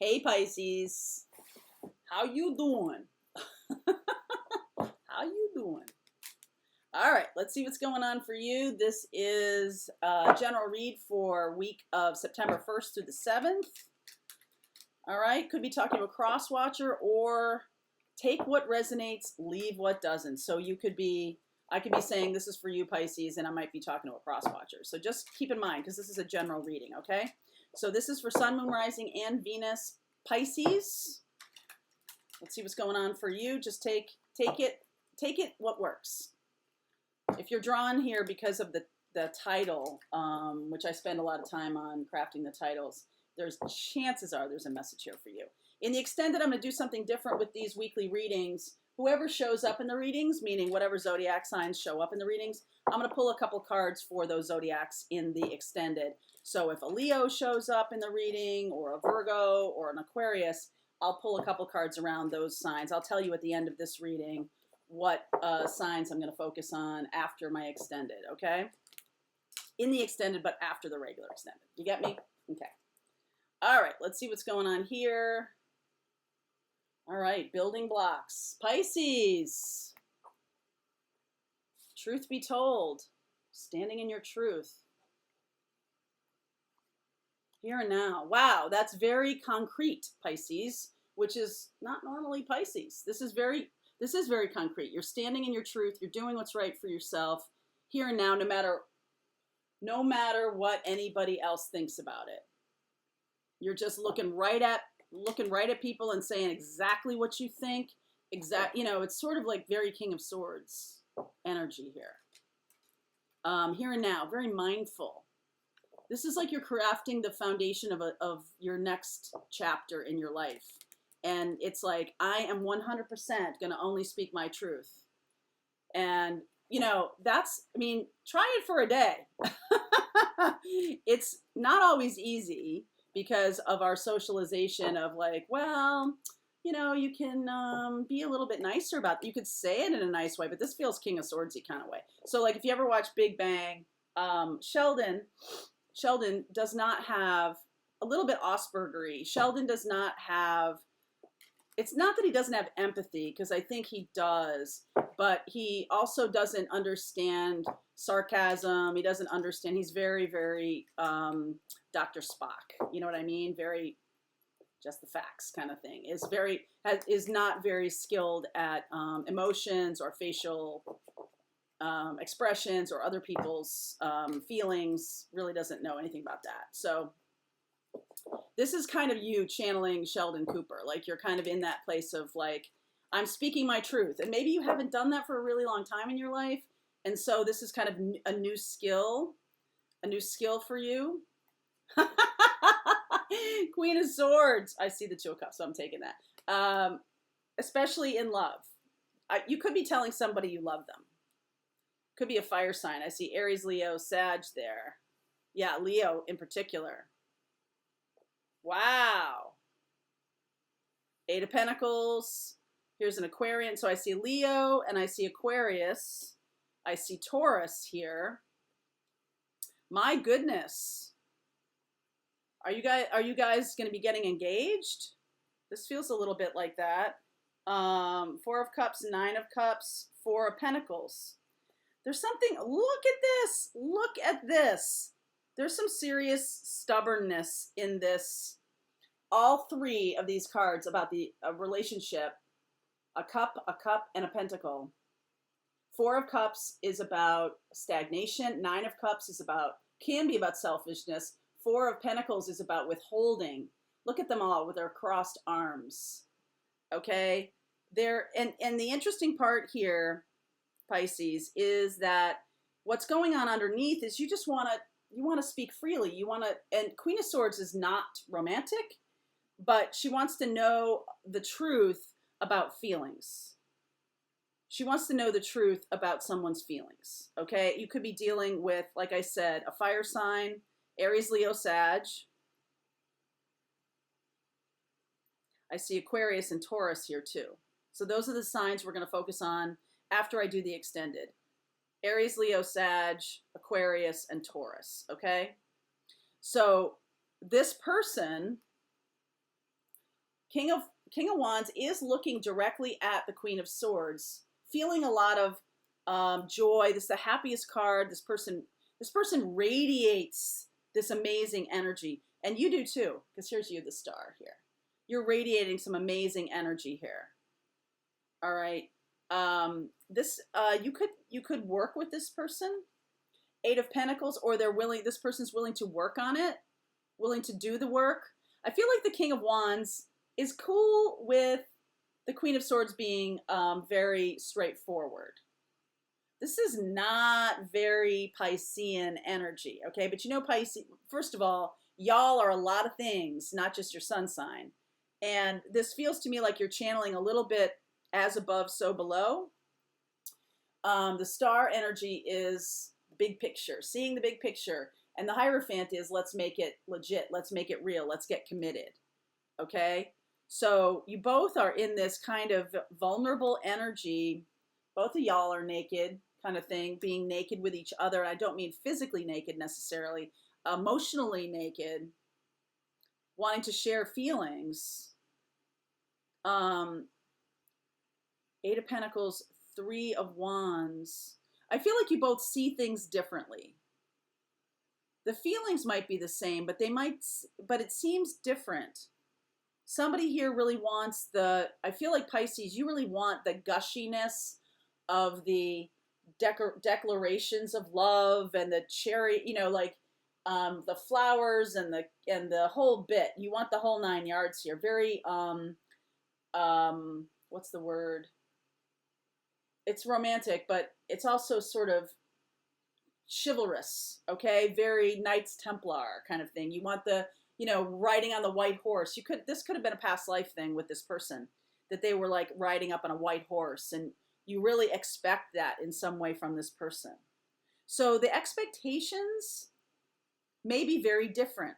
Hey Pisces, how you doing? How you doing? All right, let's see what's going on for you. This is a general read for week of September 1st through the 7th. All right, could be talking to a cross watcher or take what resonates, leave what doesn't. So I could be saying this is for you Pisces and I might be talking to a cross watcher. So just keep in mind because this is a general reading, okay? So this is for Sun, Moon, Rising, and Venus Pisces. Let's see what's going on for you. Just take it what works. If you're drawn here because of the title, which I spend a lot of time on crafting the titles, chances are there's a message here for you. In the extended, I'm going to do something different with these weekly readings. Whoever shows up in the readings, meaning whatever zodiac signs show up in the readings, I'm going to pull a couple cards for those zodiacs in the extended. So if a Leo shows up in the reading, or a Virgo, or an Aquarius, I'll pull a couple cards around those signs. I'll tell you at the end of this reading what signs I'm going to focus on after my extended, okay? In the extended, but after the regular extended. You get me? Okay. All right, let's see what's going on here. All right, building blocks. Pisces. Truth be told, standing in your truth. Here and now. Wow, that's very concrete, Pisces, which is not normally Pisces. This is very concrete. You're standing in your truth. You're doing what's right for yourself here and now, no matter what anybody else thinks about it. You're just looking right at people and saying exactly what you think. It's sort of like very King of Swords energy here. Here and now, very mindful. This is like you're crafting the foundation of your next chapter in your life. And it's like, I am 100% going to only speak my truth. And, try it for a day. It's not always easy because of our socialization of like, well, you can be a little bit nicer about it. You could say it in a nice way, but this feels King of Swordsy kind of way. So like if you ever watch Big Bang, Sheldon does not have a little bit Aspergery. Sheldon does not have, it's not that he doesn't have empathy, because I think he does, but he also doesn't understand sarcasm. He doesn't understand, he's very, very Dr. Spock. You know what I mean? Very just the facts kind of thing. Is not very skilled at emotions or facial expressions or other people's feelings, really doesn't know anything about that. So this is kind of you channeling Sheldon Cooper. Like you're kind of in that place of like, I'm speaking my truth. And maybe you haven't done that for a really long time in your life. And so this is kind of a new skill for you. Queen of Swords. I see the Two of Cups, so I'm taking that. Especially in love. You could be telling somebody you love them. Could be a fire sign. I see Aries, Leo, Sag there. Yeah, Leo in particular. Wow. Eight of Pentacles. Here's an Aquarian. So I see Leo and I see Aquarius. I see Taurus here. My goodness. Are you guys going to be getting engaged? This feels a little bit like that. Four of Cups, Nine of Cups, Four of Pentacles. There's something, look at this. Look at this. There's some serious stubbornness in this. All three of these cards about the relationship, a cup, and a pentacle. Four of Cups is about stagnation. Nine of Cups can be about selfishness. Four of Pentacles is about withholding. Look at them all with their crossed arms. Okay? And the interesting part here, Pisces, is that what's going on underneath is you want to speak freely. And Queen of Swords is not romantic, but she wants to know the truth about feelings. She wants to know the truth about someone's feelings, okay? You could be dealing with, like I said, a fire sign, Aries, Leo, Sag. I see Aquarius and Taurus here too. So those are the signs we're going to focus on after I do the extended. Aries, Leo, Sag, Aquarius, and Taurus, okay? So this person King of Wands is looking directly at the Queen of Swords, feeling a lot of joy. This is the happiest card. This person radiates this amazing energy, and you do too, because here's you, the star here. You're radiating some amazing energy here. All right. You could work with this person, 8 of Pentacles, or this person's willing to work on it, willing to do the work. I feel like the King of Wands is cool with the Queen of Swords being very straightforward. This is not very Piscean energy, okay? But you know, Pisces, first of all, y'all are a lot of things, not just your sun sign. And this feels to me like you're channeling a little bit as above, so below. The star energy is big picture, seeing the big picture. And the Hierophant is, let's make it legit. Let's make it real. Let's get committed, okay? So you both are in this kind of vulnerable energy. Both of y'all are naked kind of thing, being naked with each other. I don't mean physically naked necessarily, emotionally naked, wanting to share feelings. 8 of Pentacles, 3 of Wands. I feel like you both see things differently. The feelings might be the same, but it seems different. Somebody here really wants I feel like Pisces, you really want the gushiness of the declarations of love and the cherry, like the flowers and the whole bit. You want the whole 9 yards here. Very, what's the word? It's romantic, but it's also sort of chivalrous, okay? Very Knights Templar kind of thing. You want the, riding on the white horse. This could have been a past life thing with this person, that they were like riding up on a white horse, and you really expect that in some way from this person. So the expectations may be very different,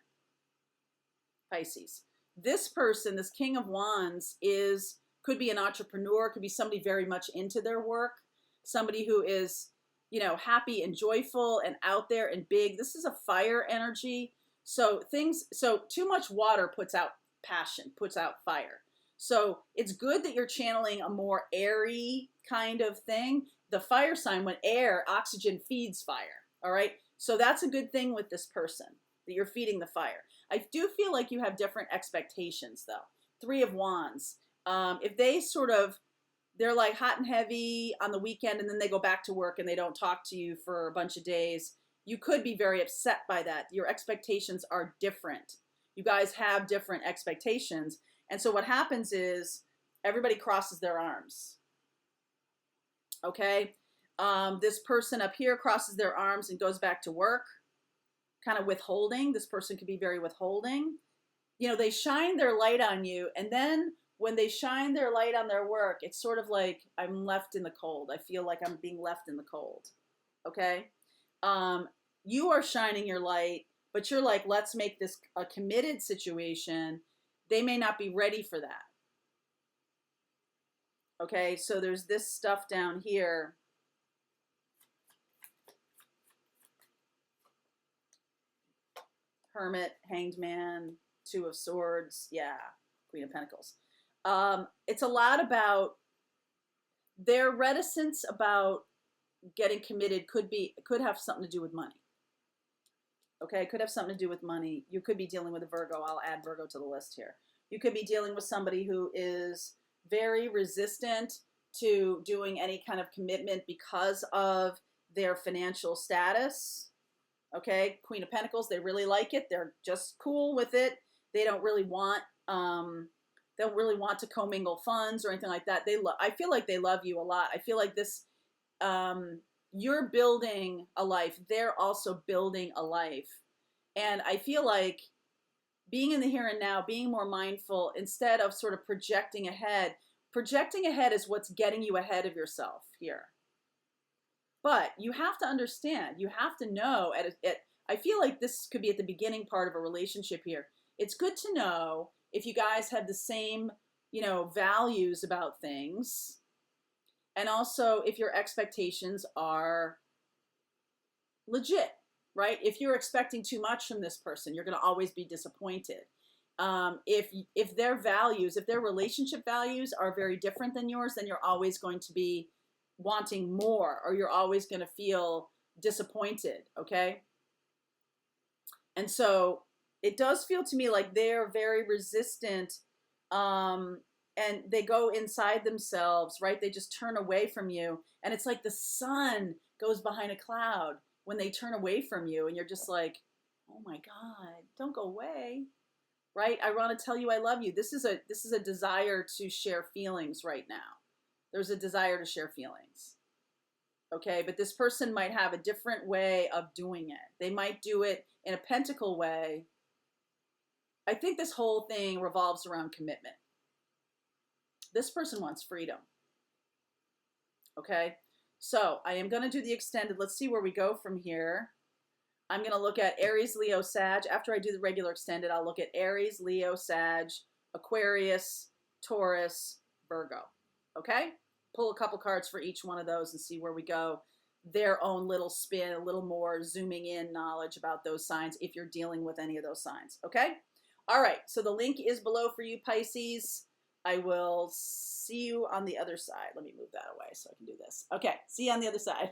Pisces. This person, this King of Wands, could be an entrepreneur, could be somebody very much into their work, somebody who is, happy and joyful and out there and big. This is a fire energy. So too much water puts out passion, puts out fire. So it's good that you're channeling a more airy kind of thing. The fire sign, when air, oxygen feeds fire. All right. So that's a good thing with this person, that you're feeding the fire. I do feel like you have different expectations though. 3 of Wands. If they're like hot and heavy on the weekend, and then they go back to work and they don't talk to you for a bunch of days, you could be very upset by that. Your expectations are different. You guys have different expectations. And so what happens is everybody crosses their arms. Okay? This person up here crosses their arms and goes back to work, kind of withholding. This person could be very withholding. They shine their light on you, and then when they shine their light on their work, it's sort of like, I'm left in the cold. I feel like I'm being left in the cold. Okay? You are shining your light, but you're like, let's make this a committed situation. They may not be ready for that. Okay, so there's this stuff down here. Hermit, Hanged Man, 2 of Swords, yeah, Queen of Pentacles. It's a lot about their reticence about getting committed. Could have something to do with money. Okay, could have something to do with money. You could be dealing with a Virgo. I'll add Virgo to the list here. You could be dealing with somebody who is very resistant to doing any kind of commitment because of their financial status. Okay, Queen of Pentacles, they really like it. They're just cool with it. They don't really want to commingle funds or anything like that. I feel like they love you a lot. I feel like this, you're building a life. They're also building a life. And I feel like being in the here and now, being more mindful instead of sort of projecting ahead. Projecting ahead is what's getting you ahead of yourself here. But you have to understand, you have to know, I feel like this could be at the beginning part of a relationship here. It's good to know if you guys have the same, values about things. And also if your expectations are legit, right? If you're expecting too much from this person, you're going to always be disappointed. If their values, if their relationship values are very different than yours, then you're always going to be wanting more, or you're always going to feel disappointed, okay? And so it does feel to me like they're very resistant, and they go inside themselves, right? They just turn away from you. And it's like the sun goes behind a cloud when they turn away from you, and you're just like, oh my God, don't go away. Right? I want to tell you I love you. This is a desire to share feelings right now. There's a desire to share feelings. Okay, but this person might have a different way of doing it. They might do it in a pentacle way. I think this whole thing revolves around commitment. This person wants freedom. Okay, so I am going to do the extended. Let's see where we go from here. I'm going to look at Aries, Leo, Sag. After I do the regular extended, I'll look at Aries, Leo, Sag, Aquarius, Taurus, Virgo. Okay? Pull a couple cards for each one of those and see where we go. Their own little spin, a little more zooming in knowledge about those signs if you're dealing with any of those signs. Okay? All right. So the link is below for you, Pisces. I will see you on the other side. Let me move that away so I can do this. Okay. See you on the other side.